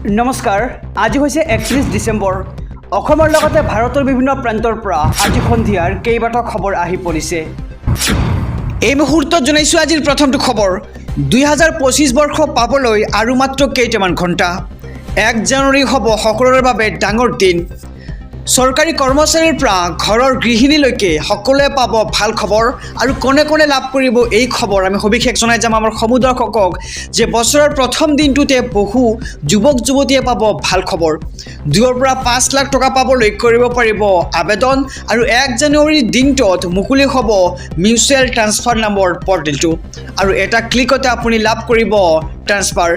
নমস্কাৰ, আজি হৈছে 31 ডিচেম্বৰ। অসমৰ লগতে ভাৰতৰ বিভিন্ন প্ৰান্তৰ পৰা আজি সন্ধিয়াৰ কেইবাটাও খবৰ আহি পৰিছে। এই মুহূৰ্তত জনাইছোঁ আজিৰ প্ৰথমটো খবৰ। 2025 বৰ্ষ পাবলৈ আৰু মাত্ৰ কেইটামান ঘণ্টা। 1 জানুৱাৰী হ'ব সকলোৰে বাবে ডাঙৰ দিন। চৰকাৰী কৰ্মচাৰীৰ পৰা ঘৰৰ গৃহিণীলৈকে সকলোৱে পাব ভাল খবৰ আৰু কোনে কোনে লাভ কৰিব এই খবৰ আমি সবিশেষ জনাই যাম আমাৰ সমুদৰ্শকক যে বছৰৰ প্ৰথম দিনটোতে বহু যুৱক যুৱতীয়ে পাব ভাল খবৰ। 2 পৰা 5 লাখ টকা পাবলৈ কৰিব পাৰিব আবেদন আৰু 1 জানুৱাৰীৰ দিনটোত মুকলি হ'ব মিউচুৱেল ট্ৰান্সফাৰ নামৰ পৰ্টেলটো আৰু এটা ক্লিকতে আপুনি লাভ কৰিব ট্ৰান্সফাৰ।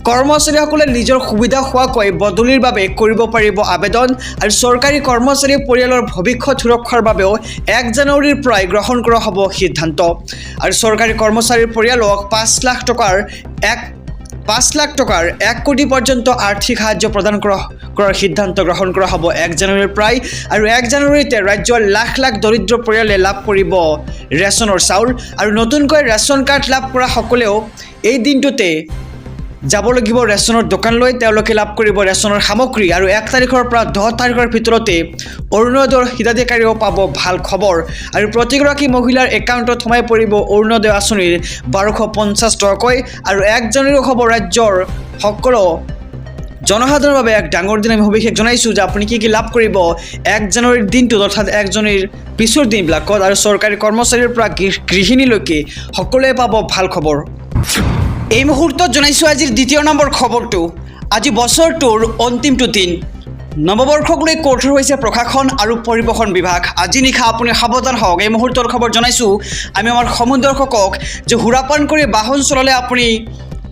কৰ্মচাৰীসকলে নিজৰ সুবিধা হোৱাকৈ বদলিৰ বাবে কৰিব পাৰিব আবেদন আৰু চৰকাৰী কৰ্মচাৰী পৰিয়ালৰ ভৱিষ্যত সুৰক্ষাৰ বাবেও 1 জানুৱাৰীৰ পৰাই গ্ৰহণ কৰা হ'ব সিদ্ধান্ত আৰু চৰকাৰী কৰ্মচাৰীৰ পৰিয়ালক 5 লাখ টকাৰ 1 কোটি পৰ্যন্ত আৰ্থিক সাহায্য প্ৰদান কৰাৰ সিদ্ধান্ত গ্ৰহণ কৰা হ'ব 1 জানুৱাৰীৰ পৰাই আৰু 1 জানুৱাৰীতে ৰাজ্যৰ লাখ লাখ দৰিদ্ৰ পৰিয়ালে লাভ কৰিব ৰেচনৰ চাউল আৰু নতুনকৈ ৰেচন কাৰ্ড লাভ কৰা সকলেও এই দিনটোতে যাব লাগিব ৰেচনৰ দোকানলৈ। তেওঁলোকে লাভ কৰিব ৰেচনৰ সামগ্ৰী আৰু 1 তাৰিখৰ পৰা 10 তাৰিখৰ ভিতৰতে অৰুণোদয়ৰ হিতাধিকাৰীও পাব ভাল খবৰ আৰু প্ৰতিগৰাকী মহিলাৰ একাউণ্টত সোমাই পৰিব অৰুণোদয় আঁচনিৰ 1250 টকাকৈ আৰু 1 জানুৱাৰী হ'ব ৰাজ্যৰ সকলো জনসাধাৰণৰ বাবে এক ডাঙৰ দিন। আমি সবিশেষ জনাইছোঁ যে আপুনি কি লাভ কৰিব 1 জানুৱাৰীৰ দিনটোত অৰ্থাৎ 1 জানুৱাৰীৰ পিছৰ দিনবিলাকত আৰু চৰকাৰী কৰ্মচাৰীৰ পৰা গৃহিণীলৈকে সকলোৱে পাব ভাল খবৰ। এই মুহূৰ্তত জনাইছোঁ আজিৰ দ্বিতীয় নম্বৰ খবৰটো। আজি বছৰটোৰ অন্তিমটো দিন। নৱবৰ্ষক লৈ কঠোৰ হৈছে প্ৰশাসন আৰু পৰিবহণ বিভাগ। আজি নিশা আপুনি সাৱধান হওক। এই মুহূৰ্তৰ খবৰ জনাইছোঁ আমি আমাৰ সমুদৰ্শকক যে সুৰাপান কৰি বাহন চলালে আপুনি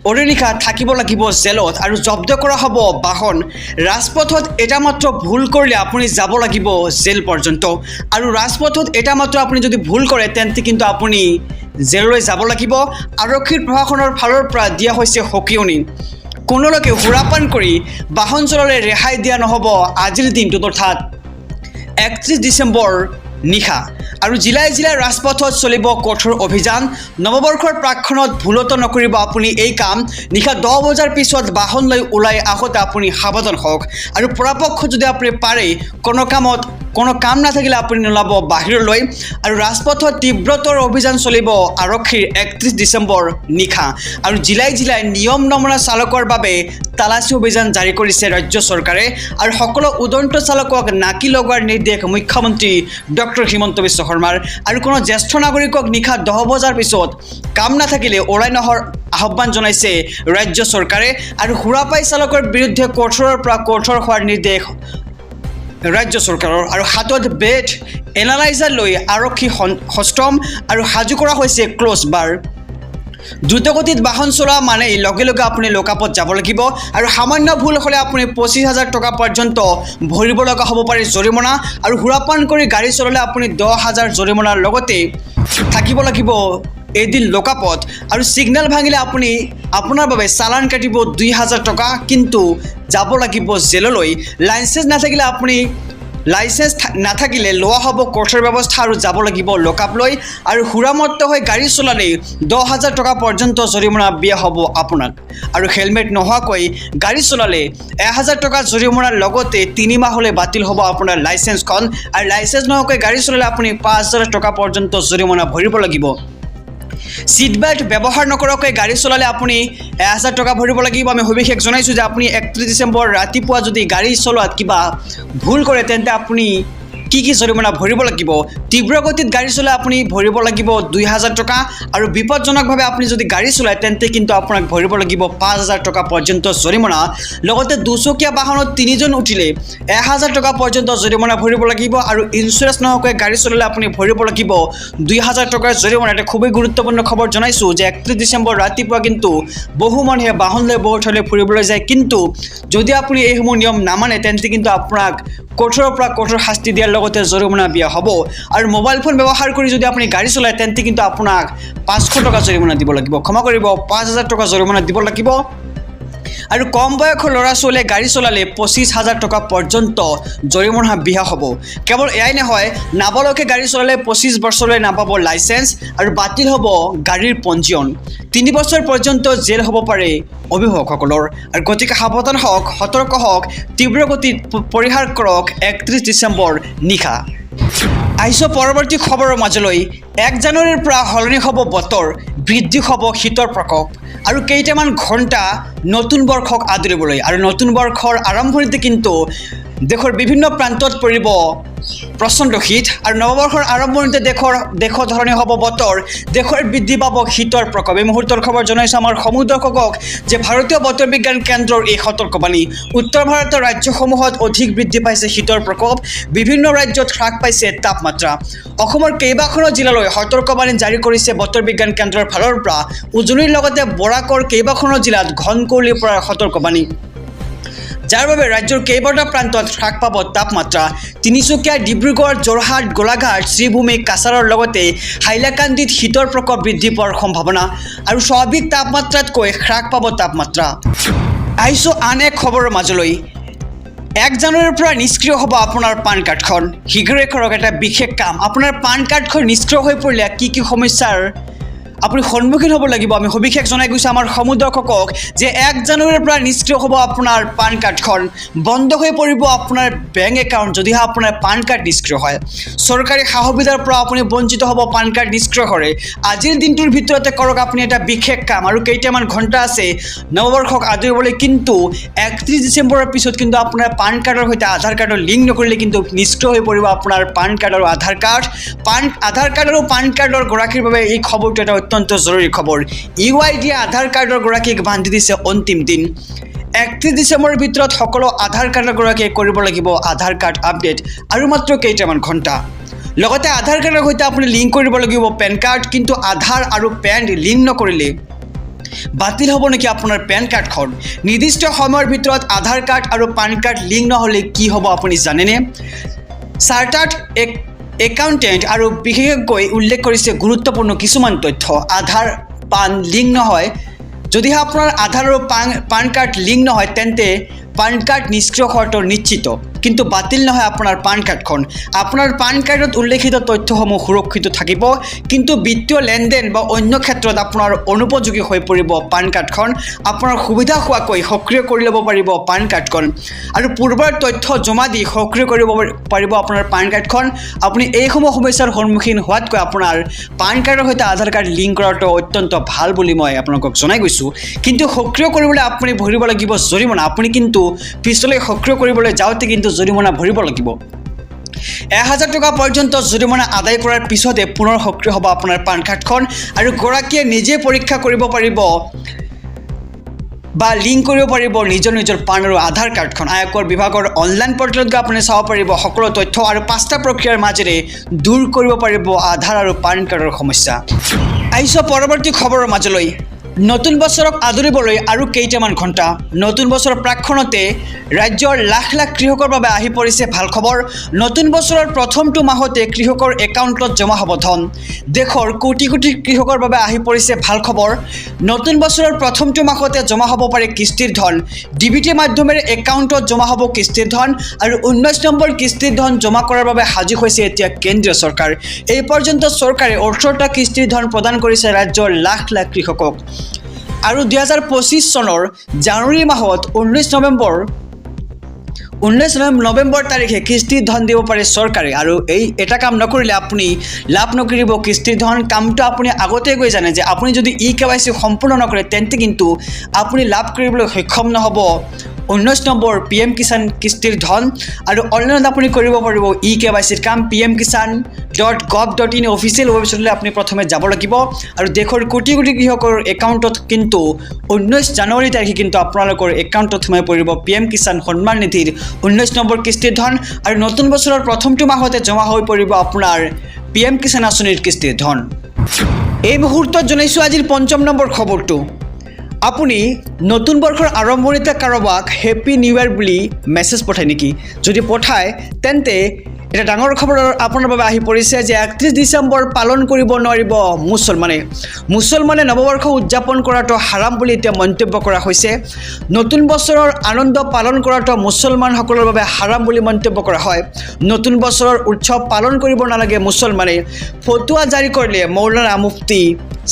অনিশা থাকিব লাগিব জেলত আৰু জব্দ কৰা হ'ব বাহন। ৰাজপথত এটা মাত্ৰ ভুল কৰিলে আপুনি যাব লাগিব জেল পৰ্যন্ত আৰু ৰাজপথত এটা মাত্ৰ আপুনি যদি ভুল কৰে তেন্তে কিন্তু আপুনি জেললৈ যাব লাগিব। আৰক্ষীৰ প্ৰশাসনৰ ফালৰ পৰা দিয়া হৈছে সকিয়নি। কোনোলোকে সুৰাপান কৰি বাহন চলালে ৰেহাই দিয়া নহ'ব আজিৰ দিনটোত অৰ্থাৎ 31 ডিচেম্বৰ নিশা আৰু জিলাই জিলাই ৰাজপথত চলিব কঠোৰ অভিযান। নৱবৰ্ষৰ প্ৰাক্ষণত ভুলতো নকৰিব আপুনি এই কাম। নিশা 10 বজাৰ পিছত বাহন লৈ ওলাই আহোঁতে আপুনি সাৱধান হওক আৰু পৰাপক্ষত যদি আপুনি পাৰে কোনো কাম নাথাকিলে আপুনি নোলাব বাহিৰলৈ আৰু ৰাজপথত তীব্ৰতৰ অভিযান চলিব আৰক্ষীৰ 31 ডিচেম্বৰ নিশা আৰু জিলাই জিলাই নিয়ম নমনা চালকৰ বাবে তালাচী অভিযান জাৰি কৰিছে ৰাজ্য চৰকাৰে আৰু সকলো উদন্ত চালকক নাকি লগোৱাৰ নিৰ্দেশ মুখ্যমন্ত্ৰী ডক্টৰ হিমন্ত বিশ্ব শৰ্মাৰ আৰু কোনো জ্যেষ্ঠ নাগৰিকক নিশা 10 বজাৰ পিছত কাম নাথাকিলে ওলাই নহাৰ আহ্বান জনাইছে ৰাজ্য চৰকাৰে আৰু সুৰাপাই চালকৰ বিৰুদ্ধে কঠোৰৰ পৰা কঠোৰ হোৱাৰ নিৰ্দেশ ৰাজ্য চৰকাৰৰ আৰু হাতত বেড এনালাইজাৰ লৈ আৰক্ষী সষ্টম আৰু সাজু কৰা হৈছে ক্লজ বাৰ। দ্ৰুতগতিত বাহন চলোৱা মানেই লগে লগে আপুনি লকআপত যাব লাগিব আৰু সামান্য ভুল হ'লে আপুনি 25,000 টকা পৰ্যন্ত ভৰিব লগা হ'ব পাৰে জৰিমনা আৰু সুৰাপান কৰি গাড়ী চলালে আপুনি 10,000 জৰিমনাৰ লগতে থাকিব লাগিব এদিন লকআপত আৰু ছিগনেল ভাঙিলে আপুনি আপোনাৰ বাবে চালান কাটিব 2,000 টকা কিন্তু যাব লাগিব জেললৈ। লাইচেন্স নাথাকিলে লোৱা হ'ব কঠোৰ ব্যৱস্থা আৰু যাব লাগিব লকআপলৈ আৰু সুৰামত্ত হৈ গাড়ী চলালে 10,000 টকা পৰ্যন্ত জৰিমনা বিয়া হ'ব আপোনাক আৰু হেলমেট নোহোৱাকৈ গাড়ী চলালে 1,000 টকা জৰিমনাৰ লগতে 3 মাহলৈ বাতিল হ'ব আপোনাৰ লাইচেন্সখন আৰু লাইচেন্স নোহোৱাকৈ গাড়ী চলালে আপুনি 5,000 টকা পৰ্যন্ত জৰিমনা ভৰিব লাগিব। সিট বেল্ট ব্যৱহাৰ নকৰাকৈ গাড়ী চলালে আপুনি 1,000 টকা ভৰিব লাগিব। আমি সবিশেষ জনাইছোঁ যে আপুনি 31 ডিচেম্বৰ ৰাতিপুৱা যদি গাড়ী চলোৱাত কিবা ভুল কৰে তেন্তে আপুনি কি জৰিমনা ভৰিব লাগিব। তীব্ৰ গতিত গাড়ী চলাই আপুনি ভৰিব লাগিব 2,000 টকা আৰু বিপদজনকভাৱে আপুনি যদি গাড়ী চলায় তেন্তে কিন্তু আপোনাক ভৰিব লাগিব 5,000 টকা পৰ্যন্ত জৰিমনা। লগতে দুচকীয়া বাহনত 3জন উঠিলে 1,000 টকা পৰ্যন্ত জৰিমনা ভৰিব লাগিব আৰু ইঞ্চুৰেঞ্চ নোহোৱাকৈ গাড়ী চলালে আপুনি ভৰিব লাগিব 2,000 টকাৰ জৰিমনা। এটা খুবেই গুৰুত্বপূৰ্ণ খবৰ জনাইছোঁ যে 31 ডিচেম্বৰ ৰাতিপুৱা কিন্তু বহু মানুহে বাহন লৈ বহু ঠাইলৈ ফুৰিবলৈ যায় কিন্তু যদি আপুনি এইসমূহ নিয়ম নামানে তেন্তে কিন্তু আপোনাক কঠোৰৰ পৰা কঠোৰ শাস্তি দিয়াৰ লগতে জৰিমনা বিয়া হ'ব আৰু মোবাইল ফোন ব্যৱহাৰ কৰি যদি আপুনি গাড়ী চলায় তেন্তে কিন্তু আপোনাক 500 টকা জৰিমনা দিব লাগিব। ক্ষমা কৰিব 5,000 টকা জৰিমনা দিব লাগিব আৰু কম বয়সৰ ল'ৰা ছোৱালীয়ে গাড়ী চলালে 25,000 টকা পৰ্যন্ত জৰিমনা বিহা হ'ব। কেৱল এয়াই নহয়, নাবালকে গাড়ী চলালে 25 বছৰলৈ নাপাব লাইচেন্স আৰু বাতিল হ'ব গাড়ীৰ পঞ্জীয়ন। 3 বছৰ পৰ্যন্ত জেল হ'ব পাৰে অভিভাৱকসকলৰ। আৰু গতিকে সাৱধান হওক, সতৰ্ক হওক, তীব্ৰ গতিত পৰিহাৰ কৰক 31 ডিচেম্বৰ নিশা। আহিছোঁ পৰৱৰ্তী খবৰৰ মাজলৈ। 1 জানুৱাৰীৰ পৰা সলনি হ'ব বতৰ, বৃদ্ধি হ'ব শীতৰ প্ৰকোপ আৰু কেইটামান ঘণ্টা নতুন বৰ্ষক আদৰিবলৈ। আৰু নতুন বৰ্ষৰ আৰম্ভণিতে কিন্তু দেশৰ বিভিন্ন প্ৰান্তত পৰিব প্ৰচণ্ড শীত আৰু নৱবৰ্ষৰ আৰম্ভণিতে দেশৰ ধৰণে হ'ব বতৰ, দেশৰ বৃদ্ধি পাব শীতৰ প্ৰকোপ। এই মুহূৰ্তৰ খবৰ জনাইছোঁ আমাৰ সমূহ দৰ্শকক যে ভাৰতীয় বতৰ বিজ্ঞান কেন্দ্ৰৰ এই সতৰ্কবাণী। উত্তৰ ভাৰতৰ ৰাজ্যসমূহত অধিক বৃদ্ধি পাইছে শীতৰ প্ৰকোপ, বিভিন্ন ৰাজ্যত হ্ৰাস পাইছে তাপমাত্ৰা। অসমৰ কেইবাখনো জিলালৈ সতৰ্কবাণী জাৰি কৰিছে বতৰ বিজ্ঞান কেন্দ্ৰৰ ফালৰ পৰা। উজনিৰ লগতে বৰাকৰ কেইবাখনো জিলাত ঘন কুঁৱলীৰ পৰা সতৰ্কবাণী, যাৰ বাবে ৰাজ্যৰ কেইবাটা প্ৰান্তত হ্ৰাস পাব তাপমাত্ৰা। তিনিচুকীয়া, ডিব্ৰুগড়, যোৰহাট, গোলাঘাট, শ্ৰীভূমি, কাছাৰৰ লগতে হাইলাকান্দিত শীতৰ প্ৰকোপ বৃদ্ধি পোৱাৰ সম্ভাৱনা আৰু স্বাভাৱিক তাপমাত্ৰাতকৈ হ্ৰাস পাব তাপমাত্ৰা। আহিছোঁ আন এক খবৰৰ মাজলৈ। 1 জানুৱাৰীৰ পৰা নিষ্ক্ৰিয় হ'ব আপোনাৰ পান কাৰ্ডখন। শীঘ্ৰে কৰক এটা বিশেষ কাম। আপোনাৰ পান কাৰ্ডখন নিষ্ক্ৰিয় হৈ পৰিলে কি সমস্যাৰ আপুনি সন্মুখীন হ'ব লাগিব, আমি সবিশেষ জনাই গৈছোঁ আমাৰ সমূহ দৰ্শকক যে 1 জানুৱাৰীৰ পৰা নিষ্ক্ৰিয় হ'ব আপোনাৰ পান কাৰ্ডখন। বন্ধ হৈ পৰিব আপোনাৰ বেংক একাউণ্ট যদিহে আপোনাৰ পান কাৰ্ড নিষ্ক্ৰিয় হয়। চৰকাৰী সা সুবিধাৰ পৰা আপুনি বঞ্চিত হ'ব পান কাৰ্ড নিষ্ক্ৰিয় হ'লে। আজিৰ দিনটোৰ ভিতৰতে কৰক আপুনি এটা বিশেষ কাম আৰু কেইটামান ঘণ্টা আছে নৱবৰ্ষক আদৰিবলৈ। কিন্তু 31 ডিচেম্বৰৰ পিছত কিন্তু আপোনাৰ পান কাৰ্ডৰ সৈতে আধাৰ কাৰ্ডৰ লিংক নকৰিলে কিন্তু নিষ্ক্ৰিয় হৈ পৰিব আপোনাৰ পান কাৰ্ড আৰু আধাৰ কাৰ্ড। আধাৰ কাৰ্ড আৰু পান কাৰ্ডৰ গৰাকীৰ বাবে এই খবৰটো এটা অত্যন্ত জৰুৰী খবৰ। UID আধাৰ কাৰ্ডৰ গৰাকীক বান্ধি দিছে অন্তিম দিন। 31 ডিচেম্বৰৰ ভিতৰত সকলো আধাৰ কাৰ্ডৰ গৰাকীয়ে কৰিব লাগিব আধাৰ কাৰ্ড আপডেট আৰু মাত্ৰ কেইটামান ঘণ্টা। লগতে আধাৰ কাৰ্ডৰ সৈতে আপুনি লিংক কৰিব লাগিব পেন কাৰ্ড। কিন্তু আধাৰ আৰু পেন লিংক নকৰিলে বাতিল হ'ব নেকি আপোনাৰ পেন কাৰ্ডখন? নিৰ্দিষ্ট সময়ৰ ভিতৰত আধাৰ কাৰ্ড আৰু পান কাৰ্ড লিংক নহ'লে কি হ'ব আপুনি জানেনে? চাৰ্টাৰ্ড একাউণ্টেণ্ট আৰু বিশেষজ্ঞই উল্লেখ কৰিছে গুৰুত্বপূৰ্ণ কিছুমান তথ্য। আধাৰ পান লিংক নহয়, যদিহে আপোনাৰ আধাৰ আৰু পান কাৰ্ড লিংক নহয় তেন্তে পান কাৰ্ড নিষ্ক্ৰিয় হোৱাটো নিশ্চিত, কিন্তু বাতিল নহয় আপোনাৰ পান কাৰ্ডখন। আপোনাৰ পান কাৰ্ডত উল্লেখিত তথ্যসমূহ সুৰক্ষিত থাকিব, কিন্তু বিত্তীয় লেনদেন বা অন্য ক্ষেত্ৰত আপোনাৰ অনুপযোগী হৈ পৰিব পান কাৰ্ডখন। আপোনাৰ সুবিধা হোৱাকৈ সক্ৰিয় কৰি ল'ব পাৰিব পান কাৰ্ডখন আৰু পূৰ্বৰ তথ্য জমা দি সক্ৰিয় কৰিব পাৰিব আপোনাৰ পান কাৰ্ডখন। আপুনি এইসমূহ সমস্যাৰ সন্মুখীন হোৱাতকৈ আপোনাৰ পান কাৰ্ডৰ সৈতে আধাৰ কাৰ্ড লিংক কৰাটো অত্যন্ত ভাল বুলি মই আপোনালোকক জনাই গৈছোঁ। কিন্তু সক্ৰিয় কৰিবলৈ আপুনি ভৰিব লাগিব জৰিমনা। আপুনি কিন্তু পিছলৈ সক্ৰিয় কৰিবলৈ যাওঁতে কিন্তু জৰিমনা ভৰিব লাগিব। 1000 টকা পৰ্যন্ত জৰিমনা আদায় কৰাৰ পিছতে পুনৰ সক্ৰিয় হ'ব আপোনাৰ পান কাৰ্ডখন আৰু গৰাকীয়ে নিজে পৰীক্ষা কৰিব পাৰিব বা লিংক কৰিব পাৰিব নিজৰ পান আৰু আধাৰ কাৰ্ডখন। আয়কৰ বিভাগৰ অনলাইন পৰ্টেলত গৈ আপুনি চাব পাৰিব সকলো তথ্য আৰু 5টা প্ৰক্ৰিয়াৰ মাজেৰে দূৰ কৰিব পাৰিব আধাৰ আৰু পান কাৰ্ডৰ সমস্যা। আহিছোঁ পৰৱৰ্তী খবৰৰ মাজলৈ। নতুন বছৰক আদৰিবলৈ আৰু কেইটামান ঘণ্টা। নতুন বছৰৰ প্ৰাক্ষণতে ৰাজ্যৰ লাখ লাখ কৃষকৰ বাবে আহি পৰিছে ভাল খবৰ। নতুন বছৰৰ প্ৰথমটো মাহতে কৃষকৰ একাউণ্টত জমা হ'ব ধন। দেশৰ কোটি কোটি কৃষকৰ বাবে আহি পৰিছে ভাল খবৰ। নতুন বছৰৰ প্ৰথমটো মাহতে জমা হ'ব পাৰে কিস্তিৰ ধন। DBT মাধ্যমেৰে একাউণ্টত জমা হ'ব কিস্তিৰ ধন আৰু 19 নম্বৰ কিস্তিৰ ধন জমা কৰাৰ বাবে সাজু হৈছে এতিয়া কেন্দ্ৰীয় চৰকাৰ। এই পৰ্যন্ত চৰকাৰে 18টা কিস্তিৰ ধন প্ৰদান কৰিছে ৰাজ্যৰ লাখ লাখ কৃষকক। আৰু 2025 চনৰ জানুৱাৰী মাহত 19 নৱেম্বৰ তাৰিখে কিস্তিৰ ধন দিব পাৰে চৰকাৰে। আৰু এটা কাম নকৰিলে আপুনি লাভ নকৰিব কিস্তিৰ ধন। কামটো আপুনি আগতীয়াকৈ জানে যে আপুনি যদি KYC সম্পূৰ্ণ নকৰে তেন্তে কিন্তু আপুনি লাভ কৰিবলৈ সক্ষম নহ'ব 19 নম্বৰ PM কিষাণ কিস্তিৰ ধন। আৰু অনলাইনত আপুনি কৰিব পাৰিব KYCৰ কাম pmkisan.gov.in অফিচিয়েল ৱেবছাইটলৈ আপুনি প্ৰথমে যাব লাগিব। আৰু দেশৰ কোটি কোটি কৃষকৰ একাউণ্টত কিন্তু 19 জানুৱাৰী তাৰিখে কিন্তু আপোনালোকৰ একাউণ্টত সোমাই পৰিব PM কিষাণ সন্মান নিধিৰ 19 নম্বৰ কিস্তিৰ ধন। আৰু নতুন বছৰৰ প্ৰথমটো মাহতে জমা হৈ পৰিব আপোনাৰ PM কিষাণ আঁচনিৰ কিস্তিৰ ধন। এই মুহূৰ্তত জনাইছোঁ আজিৰ 5ম নম্বৰ খবৰটো। আপুনি নতুন বৰ্ষৰ আৰম্ভণিতে কাৰোবাক হেপী নিউ ইয়াৰ বুলি মেছেজ পঠায় নেকি? যদি পঠায় তেন্তে এটা ডাঙৰ খবৰ আপোনাৰ বাবে আহি পৰিছে যে 31 ডিচেম্বৰ পালন কৰিব নোৱাৰিব মুছলমানে নৱবৰ্ষ উদযাপন কৰাটো হাৰাম বুলি এতিয়া মন্তব্য কৰা হৈছে নতুন বছৰৰ আনন্দ পালন কৰাটো মুছলমানসকলৰ বাবে হাৰাম বুলি মন্তব্য কৰা হয় নতুন বছৰৰ উৎসৱ পালন কৰিব নালাগে মুছলমানে ফতোৱা জাৰি কৰিলে মৌলানা মুফতি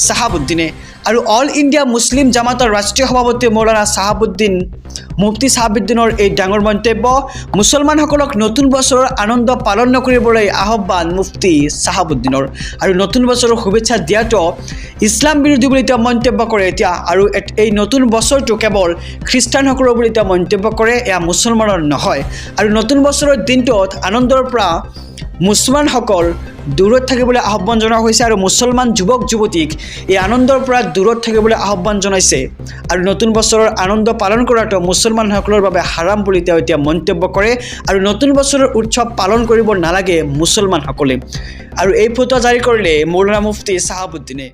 সাহাবুদ্দিনে আৰু অল ইণ্ডিয়া মুছলিম জামাতৰ ৰাষ্ট্ৰীয় সভাপতি মৌলানা মুফতি সাহাবুদ্দিনৰ এই ডাঙৰ মন্তব্য মুছলমানসকলক নতুন বছৰৰ আনন্দ পালন নকৰিবলৈ আহ্বান মুফতি সাহাবুদ্দিনৰ আৰু নতুন বছৰৰ শুভেচ্ছা দিয়াটো ইছলাম বিৰোধী বুলি তেওঁ মন্তব্য কৰে এতিয়া আৰু এই নতুন বছৰটো কেৱল খ্ৰীষ্টানসকলৰ বুলি তেওঁ মন্তব্য কৰে এয়া মুছলমানৰ নহয় আৰু নতুন বছৰৰ দিনটোত আনন্দৰ পৰা মুছলমানসকল দূৰত থাকিবলৈ আহ্বান জনোৱা হৈছে আৰু মুছলমান যুৱক যুৱতীক এই আনন্দৰ পৰা দূৰত থাকিবলৈ আহ্বান জনাইছে আৰু নতুন বছৰৰ আনন্দ পালন কৰাটো মুছলমানসকলৰ বাবে হাৰাম বুলি তেওঁ এতিয়া মন্তব্য কৰে আৰু নতুন বছৰৰ উৎসৱ পালন কৰিব নালাগে মুছলমানসকলে আৰু এই ফতোৱা জাৰি কৰিলে মৌলানা মুফতি সাহাবুদ্দিনে